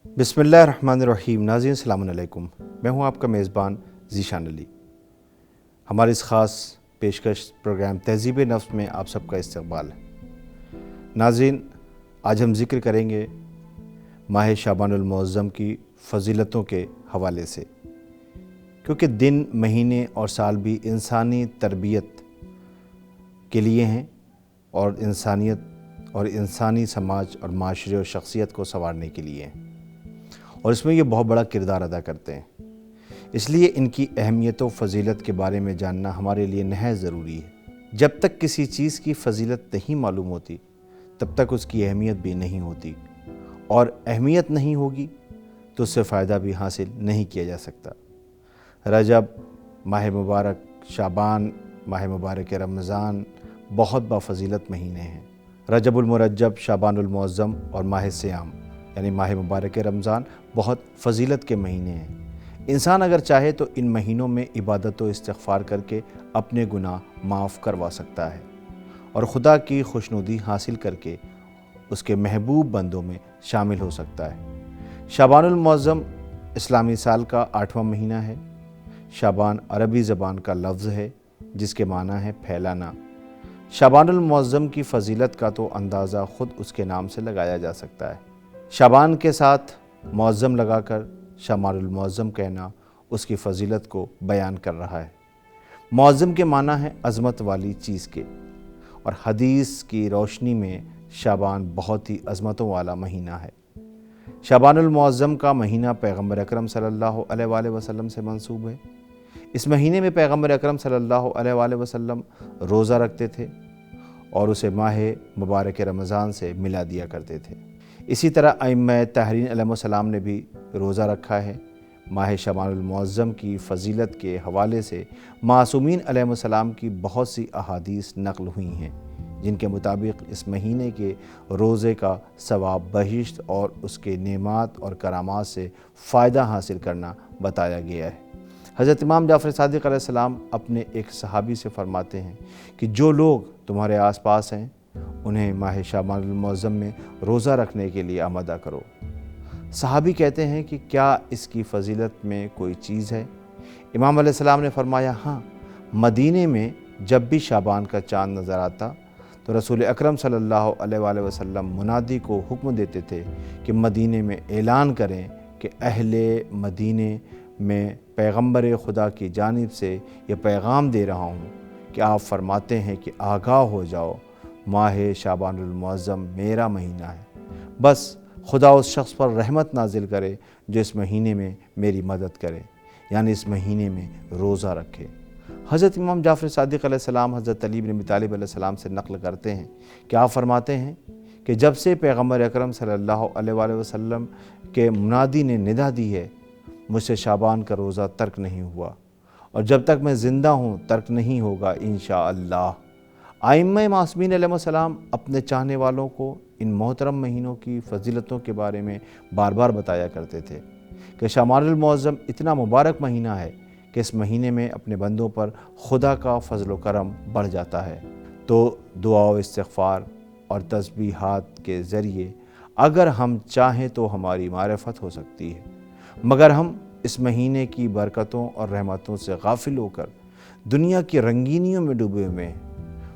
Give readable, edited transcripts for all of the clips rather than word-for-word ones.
बिस्मिल्लाहिर्रहमानिर्रहीम। नाज़रीन अस्सलाम अलैकुम। मैं हूं आपका मेज़बान ज़ीशान अली। हमारी इस ख़ास पेशकश प्रोग्राम तहज़ीब नफ्स में आप सबका इस्तक़बाल है। नाज़रीन, आज हम ज़िक्र करेंगे माह शाबानुल मुअज़्ज़म की फ़ज़ीलतों के हवाले से, क्योंकि दिन, महीने और साल भी इंसानी तरबियत के लिए हैं और इंसानियत और इंसानी समाज और माशरे और शख्सियत को संवारने के लिए हैं, और इसमें ये बहुत बड़ा किरदार अदा करते हैं। इसलिए इनकी अहमियत व फ़जीलत के बारे में जानना हमारे लिए नहायत ज़रूरी है। जब तक किसी चीज़ की फ़जीलत नहीं मालूम होती तब तक उसकी अहमियत भी नहीं होती, और अहमियत नहीं होगी तो उससे फ़ायदा भी हासिल नहीं किया जा सकता। रजब, माह मुबारक शाबान, माह मुबारक रमज़ान बहुत बाफ़ज़ीलत महीने हैं। रजबुल मुरज्जब, शाबानुल मुअज़्ज़म और माह सियाम यानी माह मुबारक रमज़ान बहुत फ़जीलत के महीने हैं। इंसान अगर चाहे तो इन महीनों में इबादत व इस्तिग़फ़ार करके अपने गुनाह माफ़ करवा सकता है और ख़ुदा की खुशनुदी हासिल करके उसके महबूब बंदों में शामिल हो सकता है। शाबानुल मुअज़्ज़म इस्लामी साल का 8वां महीना है। शाबान अरबी ज़बान का लफ्ज़ है जिसके माना है फैलाना। शाबानुल मुअज़्ज़म की फ़जीलत का तो अंदाज़ा ख़ुद उसके नाम से लगाया जा सकता है। शाबान के साथ मुअज़्ज़म लगाकर शाबानुल मुअज़्ज़म कहना उसकी फ़जीलत को बयान कर रहा है। मुअज़्ज़म के माना है अज़मत वाली चीज़ के, और हदीस की रोशनी में शाबान बहुत ही अज़मतों वाला महीना है। शाबानुल मुअज़्ज़म का महीना पैगम्बर अकरम सल्लल्लाहु अलैहि वसल्लम से मंसूब है। इस महीने में पैगम्बर अकरम सल्लल्लाहु अलैहि वसल्लम रोज़ा रखते थे और उसे माह मुबारक रमज़ान से मिला दिया करते थे। इसी तरह अइम्मा तहरीन अलैहिस्सलाम ने भी रोज़ा रखा है। माह शाबानुल मुअज़्ज़म की फ़जीलत के हवाले से मासूमीन अलैहिस्सलाम की बहुत सी अहादीस नक़ल हुई हैं, जिनके मुताबिक इस महीने के रोज़े का सवाब बहिश्त और उसके नेमात और करामात से फ़ायदा हासिल करना बताया गया है। हज़रत इमाम जाफ़र सादिक़ अलैहिस्सलाम अपने एक सहाबी से फ़रमाते हैं कि जो लोग तुम्हारे आसपास हैं उन्हें माह शाबानुल मुअज़्ज़म में रोज़ा रखने के लिए आमादा करो। सहाबी कहते हैं कि क्या इसकी फ़जीलत में कोई चीज़ है? इमाम अलैहिस्सलाम ने फ़रमाया, हाँ, मदीने में जब भी शाबान का चाँद नज़र आता तो रसूल अकरम सल्लल्लाहु अलैहि वसल्लम मुनादी को हुक्म देते थे कि मदीने में ऐलान करें कि अहले मदीने में पैगम्बर खुदा की जानिब से ये पैगाम दे रहा हूँ कि आप फ़रमाते हैं कि आगाह हो जाओ, माह शाबानुल मुअज़्ज़म मेरा महीना है। बस खुदा उस शख्स पर रहमत नाजिल करे जो इस महीने में मेरी मदद करे, यानी इस महीने में रोज़ा रखे। हज़रत इमाम जाफ़र सादिक़ अलैहिस्सलाम हज़रत अली इब्न अबी तालिब अलैहिस्सलाम से नक़ल करते हैं कि आप फ़रमाते हैं कि जब से पैगम्बर अकरम सल्लल्लाहु अलैहि वसल्लम के मुनादी ने निदा दी है, मुझसे शाबान का रोज़ा तर्क नहीं हुआ, और जब तक मैं ज़िंदा हूँ तर्क नहीं होगा इंशाअल्लाह। आइम्मा मासूमीन अलैहिस्सलाम अपने चाहने वालों को इन मोहतरम महीनों की फ़जीलतों के बारे में बार बार बताया करते थे कि शाबानुल मुअज़्ज़म इतना मुबारक महीना है कि इस महीने में अपने बंदों पर खुदा का फ़ज़ल व करम बढ़ जाता है। तो दुआ व इस्तिग़फ़ार और तस्बीहात के ज़रिए अगर हम चाहें तो हमारी मारिफत हो सकती है, मगर हम इस महीने की बरकतों और रहमतों से गाफिल होकर दुनिया की रंगीनियों में डूबे हुए हैं।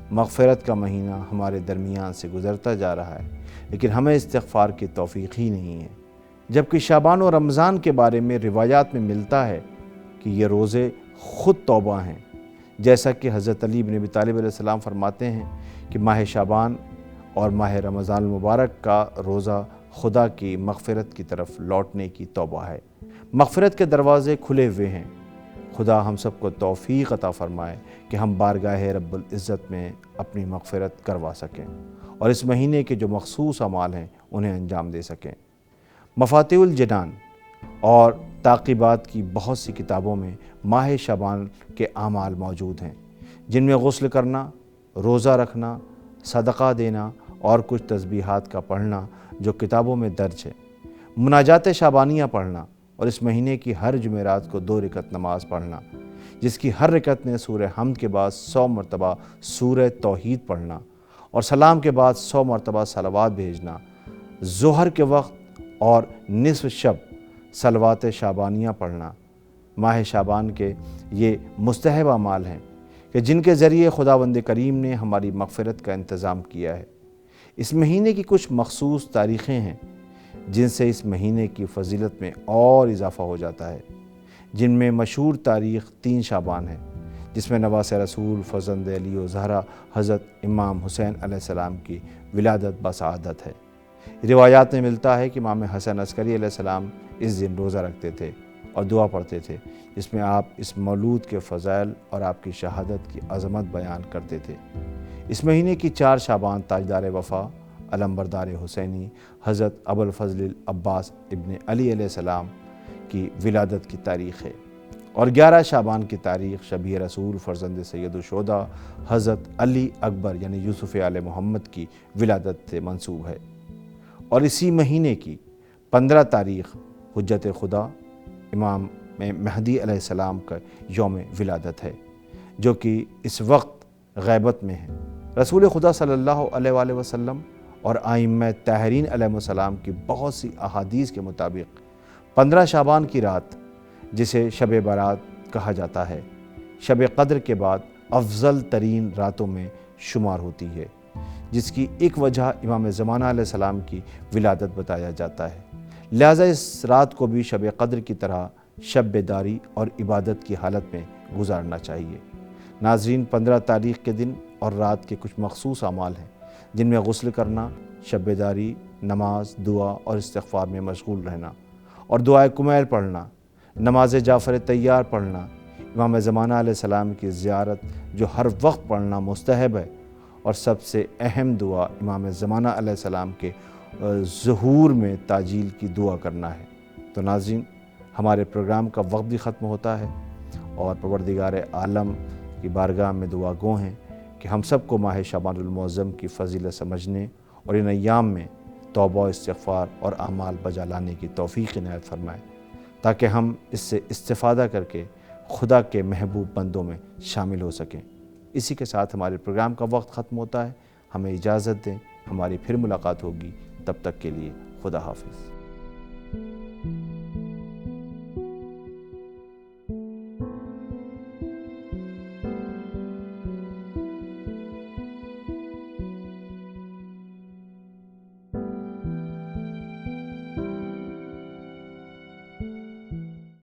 मग़फ़िरत का महीना हमारे दरमियान से गुज़रता जा रहा है, लेकिन हमें इस्तिग़फ़ार की तौफ़ीक़ ही नहीं है। जबकि शाबान और रमज़ान के बारे में रिवायात में मिलता है कि ये रोज़े ख़ुद तौबा हैं, जैसा कि हज़रत अली इब्न अबी तालिब अलैहिस्सलाम फ़रमाते हैं कि माह शाबान और माह रमज़ान मुबारक का रोज़ा खुदा की मग़फ़िरत की तरफ लौटने की तौबा है। मग़फ़िरत के दरवाज़े खुले हुए हैं। खुदा हम सबको तौफ़ीक़ अता फ़रमाए कि हम बारगाह रब्बुल इज़्ज़त में अपनी मग़फ़िरत करवा सकें और इस महीने के जो मख़सूस अमाल हैं उन्हें अंजाम दे सकें। मफ़ातिहुल जिनान और ताक़ीबात की बहुत सी किताबों में माह शाबान के आमाल मौजूद हैं, जिनमें गुस्ल करना, रोज़ा रखना, सदक़ा देना और कुछ तस्बीहात का पढ़ना जो किताबों में दर्ज है, मुनाजात शाबानिया पढ़ना और इस महीने की हर जुमेरात को 2 रकअत नमाज़ पढ़ना, जिसकी हर रकअत में सूरह हम्द के बाद 100 मरतबा सूरह तौहीद पढ़ना और सलाम के बाद 100 मरतबा सलावात भेजना, ज़ोहर के वक्त اور نصف شب صلوات شعبانیہ پڑھنا ماہ شعبان کے یہ مستحب اعمال ہیں کہ جن کے ذریعے خداوند کریم نے ہماری مغفرت کا انتظام کیا ہے۔ اس مہینے کی کچھ مخصوص تاریخیں ہیں جن سے اس مہینے کی فضیلت میں اور اضافہ ہو جاتا ہے، جن میں مشہور تاریخ 3 شعبان ہے، جس میں نواس رسول فرزند علی و زہرا حضرت امام حسین علیہ السلام کی ولادت بسعادت ہے۔ روایات میں ملتا ہے کہ امام حسن عسکری علیہ السلام اس دن روزہ رکھتے تھے اور دعا پڑھتے تھے، جس میں آپ اس مولود کے فضائل اور آپ کی شہادت کی عظمت بیان کرتے تھے۔ اس مہینے کی 4 شعبان تاجدار وفا علمبردار حسینی حضرت ابوالفضل العباس ابن علی علیہ السلام کی ولادت کی تاریخ ہے، اور 11 شعبان کی تاریخ شبیہ رسول فرزند سید الشہداء حضرت علی اکبر یعنی یوسف آل محمد کی ولادت سے منسوب ہے، اور اسی مہینے کی 15 تاریخ حجت خدا امام مہدی علیہ السلام کا یوم ولادت ہے، جو کہ اس وقت غیبت میں ہے۔ رسول خدا صلی اللہ علیہ وآلہ وسلم اور ائمہ طاہرین علیہ السلام کی بہت سی احادیث کے مطابق 15 شعبان کی رات، جسے شب برات کہا جاتا ہے، شب قدر کے بعد افضل ترین راتوں میں شمار ہوتی ہے، جس کی ایک وجہ امام زمانہ علیہ السلام کی ولادت بتایا جاتا ہے، لہٰذا اس رات کو بھی شب قدر کی طرح شب بیداری اور عبادت کی حالت میں گزارنا چاہیے۔ ناظرین، 15 تاریخ کے دن اور رات کے کچھ مخصوص اعمال ہیں جن میں غسل کرنا، شب بیداری، نماز، دعا اور استغفار میں مشغول رہنا، اور دعائے کمیل پڑھنا، نماز جعفر طیار پڑھنا، امام زمانہ علیہ السلام کی زیارت جو ہر وقت پڑھنا مستحب ہے، اور سب سے اہم دعا امام زمانہ علیہ السلام کے ظہور میں تعجیل کی دعا کرنا ہے۔ تو ناظرین، ہمارے پروگرام کا وقت بھی ختم ہوتا ہے، اور پروردگار عالم کی بارگاہ میں دعا گو ہیں کہ ہم سب کو ماہ شعبان المعظم کی فضیلت سمجھنے اور ان ایام میں توبہ، استغفار اور اعمال بجا لانے کی توفیق عنایت فرمائے، تاکہ ہم اس سے استفادہ کر کے خدا کے محبوب بندوں میں شامل ہو سکیں۔ اسی کے ساتھ ہمارے پروگرام کا وقت ختم ہوتا ہے، ہمیں اجازت دیں، ہماری پھر ملاقات ہوگی، تب تک کے لیے خدا حافظ۔